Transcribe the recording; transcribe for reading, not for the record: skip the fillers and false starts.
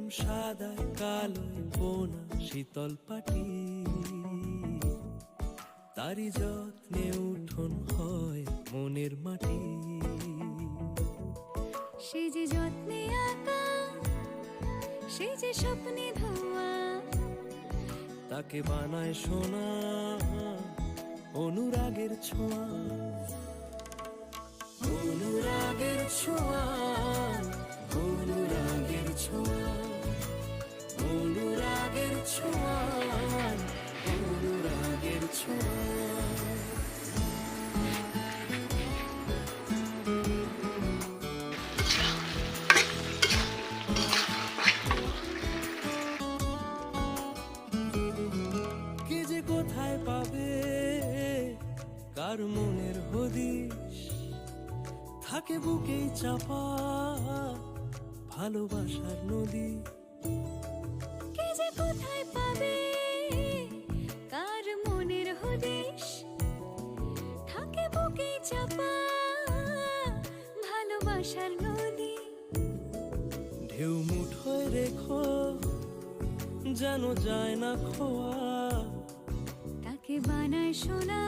সাদায় কালোয় বোনা শীতল পাটি, তারি যত্নে উঠোন হয় মনের মাটি। সে যে যত্নে আঁকা, সে যে স্বপ্নে ধোয়া, তাকে বানায় সোনা অনুরাগের ছোঁয়া। অনুরাগের ছোঁয়া, অনুরাগের ছোঁয়া, অনুরাগের ছোঁয়া, অনুরাগের ছোঁয়া। কে যে কোথায় পাবে কার মনের হদিশ, থাকে বুকেই চাপা ভালোবাসার নদী। কে যে কোথায় পাবে কার মনের হদিশ, থাকে বুকে চাপা ভালোবাসার নদী। ঢেউ মুঠোয় রেখো যেন যায় না খোয়া, তাকে বানায় সোনা